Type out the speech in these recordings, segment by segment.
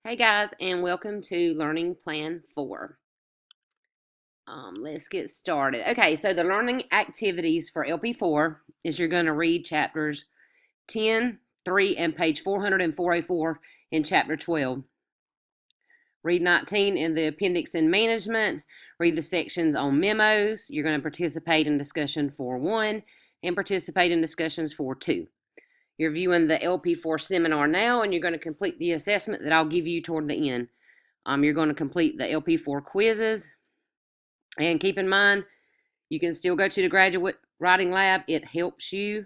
Hey guys, and welcome to Learning Plan 4. Let's get started. Okay, so the learning activities for LP4 is you're going to read chapters 10, 3, and page 400 and 404 in chapter 12. Read 19 in the appendix in management. Read the sections on memos. You're going to participate in discussion 4.1 and participate in discussions 4.2. You're viewing the LP4 seminar now, and you're going to complete the assessment that I'll give you toward the end. You're going to complete the LP4 quizzes. And keep in mind, you can still go to the graduate writing lab. It helps you.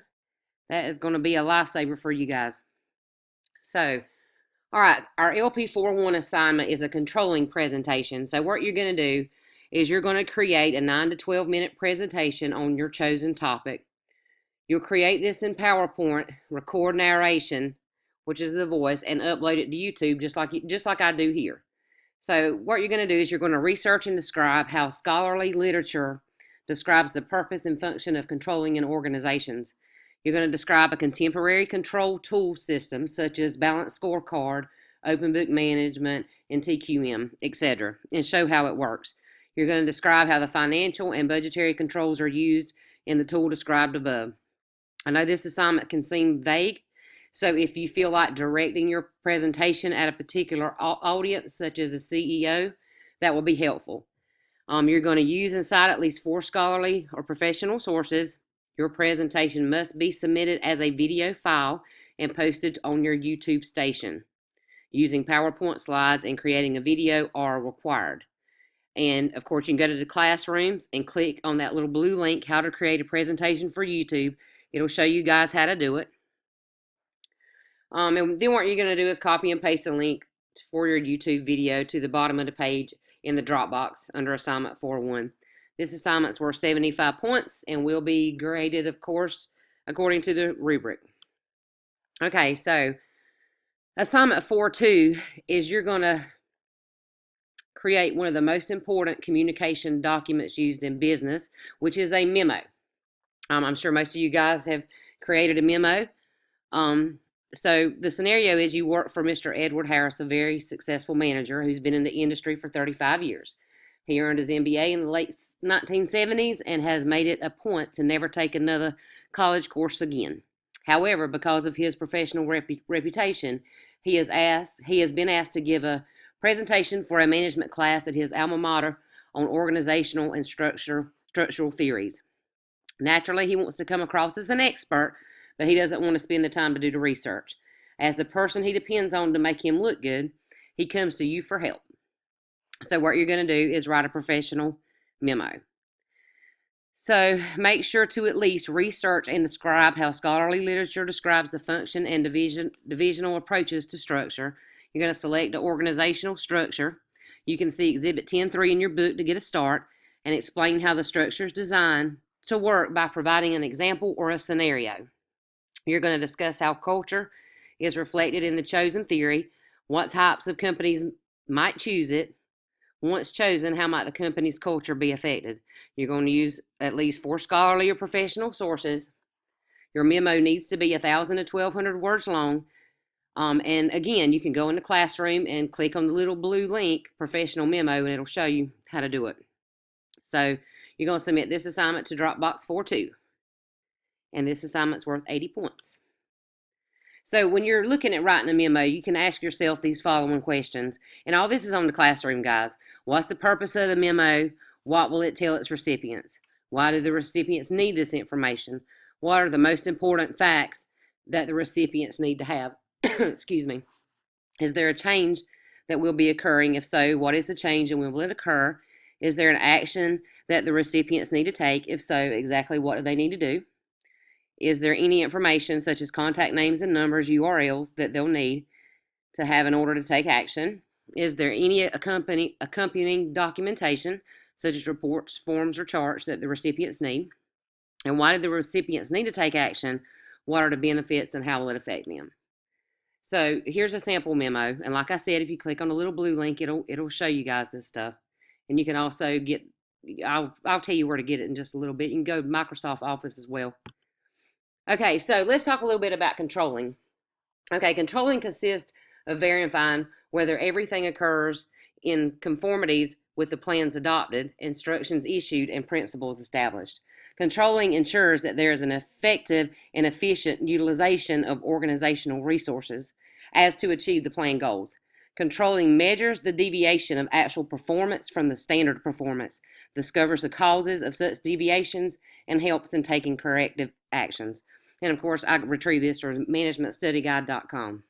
That is going to be a lifesaver for you guys. So, all right, our LP41 assignment is a controlling presentation. So what you're going to do is you're going to create a 9 to 12 minute presentation on your chosen topic. You'll create this in PowerPoint, record narration, which is the voice, and upload it to YouTube just like I do here. So what you're going to do is you're going to research and describe how scholarly literature describes the purpose and function of controlling in organizations. You're going to describe a contemporary control tool system such as balanced scorecard, open book management, and TQM, etc., and show how it works. You're going to describe how the financial and budgetary controls are used in the tool described above. I know this assignment can seem vague, so if you feel like directing your presentation at a particular audience, such as a CEO, that will be helpful. You're going to use and cite at least 4 scholarly or professional sources. Your presentation must be submitted as a video file and posted on your YouTube station. Using PowerPoint slides and creating a video are required. And of course, you can go to the classrooms and click on that little blue link, how to create a presentation for YouTube. It'll show you guys how to do it. And then what you're going to do is copy and paste a link for your YouTube video to the bottom of the page in the Dropbox under assignment 4.1. This assignment's worth 75 points and will be graded, of course, according to the rubric. Okay, so assignment 4.2 is you're going to create one of the most important communication documents used in business, which is a memo. I'm sure most of you guys have created a memo. So the scenario is you work for Mr. Edward Harris, a very successful manager who's been in the industry for 35 years. He earned his MBA in the late 1970s and has made it a point to never take another college course again. However, because of his professional reputation, he has been asked to give a presentation for a management class at his alma mater on organizational and structural theories. Naturally, he wants to come across as an expert, but he doesn't want to spend the time to do the research. As the person he depends on to make him look good, he comes to you for help. So what you're going to do is write a professional memo. So make sure to at least research and describe how scholarly literature describes the function and divisional approaches to structure. You're going to select the organizational structure. You can see Exhibit 10.3 in your book to get a start and explain how the structure is designed to work by providing an example or a scenario. You're going to discuss how culture is reflected in the chosen theory, what types of companies might choose it. Once chosen, how might the company's culture be affected? You're going to use at least 4 scholarly or professional sources. Your memo needs to be 1,000 to 1,200 words long. And again, you can go in the classroom and click on the little blue link, professional memo, and it'll show you how to do it. So you're going to submit this assignment to Dropbox 4.2. And this assignment's worth 80 points. So when you're looking at writing a memo, you can ask yourself these following questions. And all this is on the classroom, guys. What's the purpose of the memo? What will it tell its recipients? Why do the recipients need this information? What are the most important facts that the recipients need to have? Excuse me. Is there a change that will be occurring? If so, what is the change and when will it occur? Is there an action that the recipients need to take? If so, exactly what do they need to do? Is there any information such as contact names and numbers, URLs, that they'll need to have in order to take action? Is there any accompanying documentation such as reports, forms, or charts that the recipients need? And why do the recipients need to take action? What are the benefits and how will it affect them? So here's a sample memo. And like I said, if you click on the little blue link, it'll show you guys this stuff. And you can also get, I'll tell you where to get it in just a little bit. You can go to Microsoft Office as well. Okay, so let's talk a little bit about controlling. Okay, controlling consists of verifying whether everything occurs in conformities with the plans adopted, instructions issued, and principles established. Controlling ensures that there is an effective and efficient utilization of organizational resources as to achieve the planned goals. Controlling measures the deviation of actual performance from the standard performance, discovers the causes of such deviations, and helps in taking corrective actions. And of course, I retrieve this from managementstudyguide.com.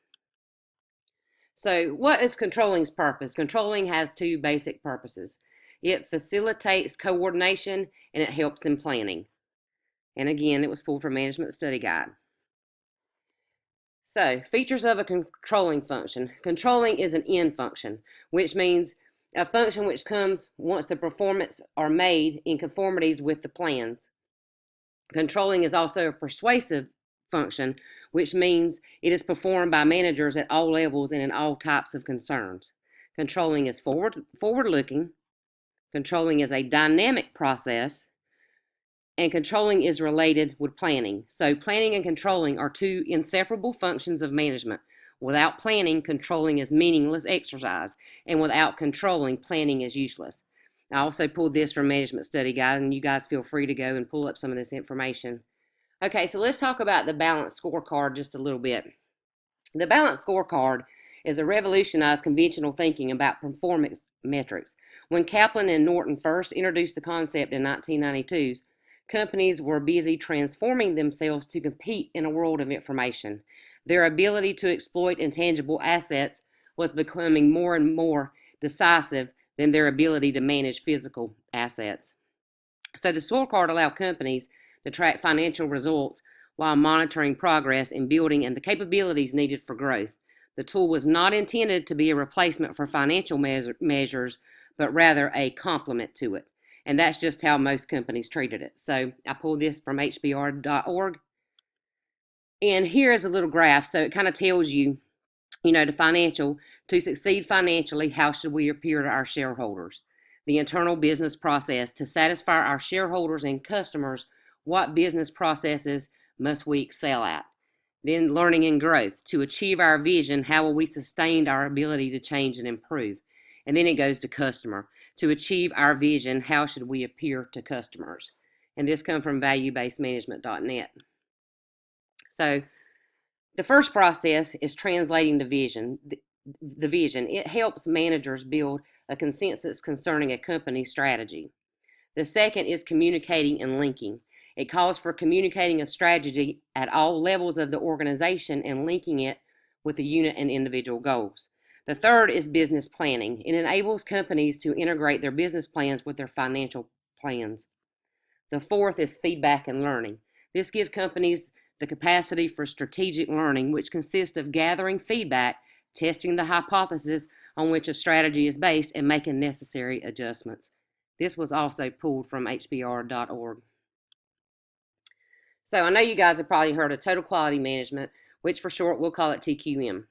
So, what is controlling's purpose? Controlling has two basic purposes. It facilitates coordination and it helps in planning. And again, it was pulled from Management Study Guide. So, features of a controlling function. Controlling is an end function, which means a function which comes once the performance are made in conformities with the plans. Controlling is also a persuasive function, which means it is performed by managers at all levels and in all types of concerns. Controlling is forward-looking. Controlling is a dynamic process. And controlling is related with planning. So planning and controlling are two inseparable functions of management. Without planning, controlling is meaningless exercise. And without controlling, planning is useless. I also pulled this from Management Study Guide, and you guys feel free to go and pull up some of this information. Okay, so let's talk about the balanced scorecard just a little bit. The balanced scorecard is a revolutionized conventional thinking about performance metrics. When Kaplan and Norton first introduced the concept in 1992, companies were busy transforming themselves to compete in a world of information. Their ability to exploit intangible assets was becoming more and more decisive than their ability to manage physical assets. So the scorecard allowed companies to track financial results while monitoring progress in building and the capabilities needed for growth. The tool was not intended to be a replacement for financial measures, but rather a complement to it. And that's just how most companies treated it. So I pulled this from hbr.org. And here is a little graph. So it kind of tells you, to succeed financially, how should we appear to our shareholders? The internal business process. To satisfy our shareholders and customers, what business processes must we excel at? Then learning and growth. To achieve our vision, how will we sustain our ability to change and improve? And then it goes to customer. To achieve our vision, how should we appear to customers? And this comes from valuebasedmanagement.net. So the first process is translating the vision. The vision. It helps managers build a consensus concerning a company's strategy. The second is communicating and linking. It calls for communicating a strategy at all levels of the organization and linking it with the unit and individual goals. The third is business planning. It enables companies to integrate their business plans with their financial plans. The fourth is feedback and learning. This gives companies the capacity for strategic learning, which consists of gathering feedback, testing the hypothesis on which a strategy is based, and making necessary adjustments. This was also pulled from hbr.org. So I know you guys have probably heard of Total Quality Management, which for short we'll call it TQM.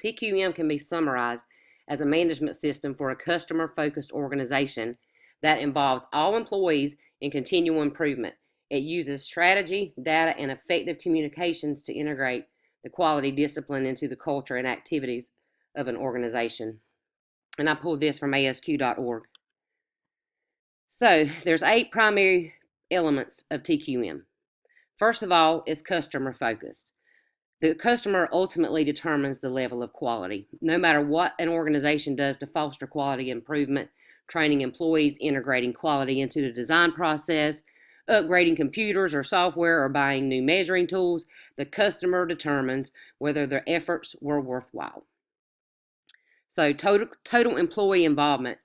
TQM can be summarized as a management system for a customer-focused organization that involves all employees in continual improvement. It uses strategy, data, and effective communications to integrate the quality discipline into the culture and activities of an organization. And I pulled this from ASQ.org. So there's 8 primary elements of TQM. First of all, it's customer focused. The customer ultimately determines the level of quality. No matter what an organization does to foster quality improvement, training employees, integrating quality into the design process, upgrading computers or software, or buying new measuring tools, the customer determines whether their efforts were worthwhile. So total employee involvement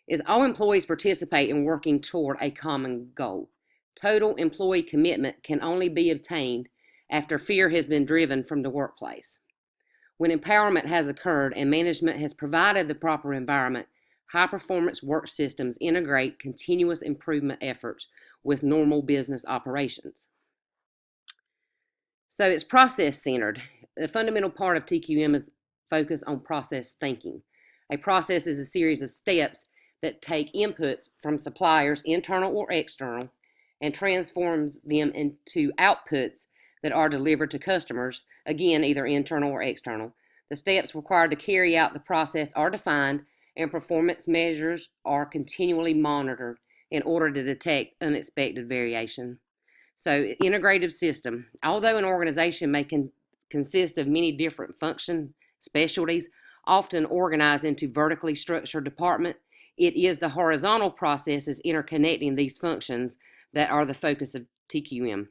is all employees participate in working toward a common goal. Total employee commitment can only be obtained after fear has been driven from the workplace. When empowerment has occurred and management has provided the proper environment, high-performance work systems integrate continuous improvement efforts with normal business operations. So it's process-centered. The fundamental part of TQM is focus on process thinking. A process is a series of steps that take inputs from suppliers, internal or external, and transforms them into outputs that are delivered to customers, again, either internal or external. The steps required to carry out the process are defined, and performance measures are continually monitored in order to detect unexpected variation. So, integrative system. Although an organization may consist of many different function specialties, often organized into vertically structured departments, it is the horizontal processes interconnecting these functions that are the focus of TQM.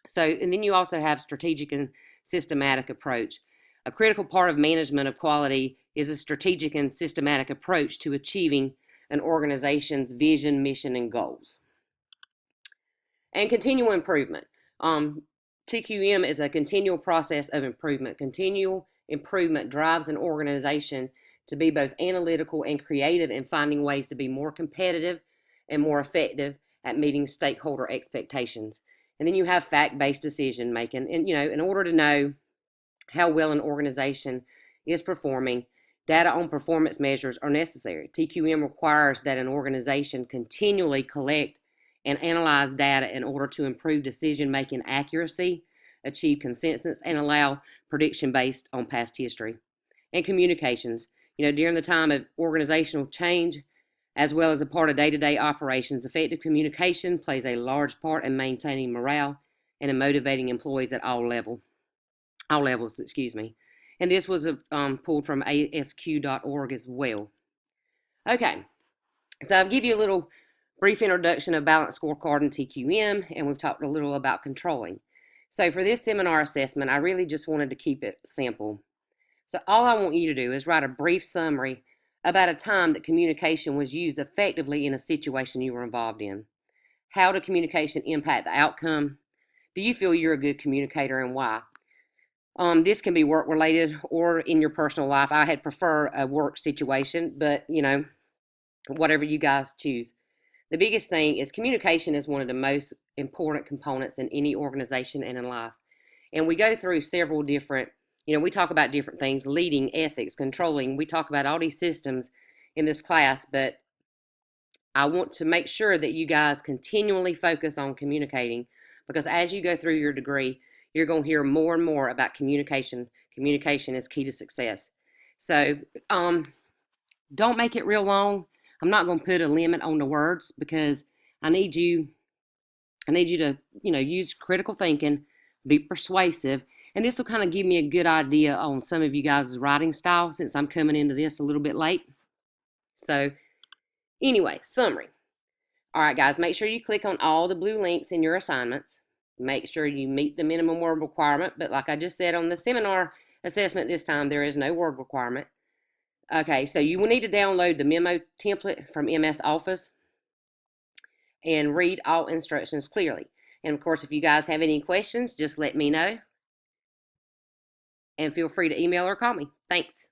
So, and then you also have strategic and systematic approach. A critical part of management of quality is a strategic and systematic approach to achieving an organization's vision, mission, and goals. And continual improvement. TQM is a continual process of improvement. Continual improvement drives an organization to be both analytical and creative in finding ways to be more competitive and more effective at meeting stakeholder expectations. And then you have fact-based decision making. And, in order to know how well an organization is performing, data on performance measures are necessary. TQM requires that an organization continually collect and analyze data in order to improve decision-making accuracy, achieve consensus, and allow prediction based on past history. And communications. During the time of organizational change, as well as a part of day-to-day operations, effective communication plays a large part in maintaining morale and in motivating employees at all levels. And this was pulled from asq.org as well. Okay, so I'll give you a little brief introduction of Balanced Scorecard and TQM, and we've talked a little about controlling. So for this seminar assessment, I really just wanted to keep it simple. So all I want you to do is write a brief summary about a time that communication was used effectively in a situation you were involved in. How did communication impact the outcome? Do you feel you're a good communicator, and why? This can be work related or in your personal life. I had prefer a work situation, but whatever you guys choose. The biggest thing is communication is one of the most important components in any organization and in life. And we go through several different, we talk about different things: leading, ethics, controlling. We talk about all these systems in this class, but I want to make sure that you guys continually focus on communicating, because as you go through your degree, you're going to hear more and more about communication. Communication is key to success. So don't make it real long. I'm not going to put a limit on the words, because I need you to, use critical thinking, be persuasive, and this will kind of give me a good idea on some of you guys' writing style, since I'm coming into this a little bit late. So anyway, summary. All right, guys, make sure you click on all the blue links in your assignments. Make sure you meet the minimum word requirement, but like I just said on the seminar assessment this time, there is no word requirement. Okay, so you will need to download the memo template from MS Office and read all instructions clearly. And of course, if you guys have any questions, just let me know. And feel free to email or call me. Thanks.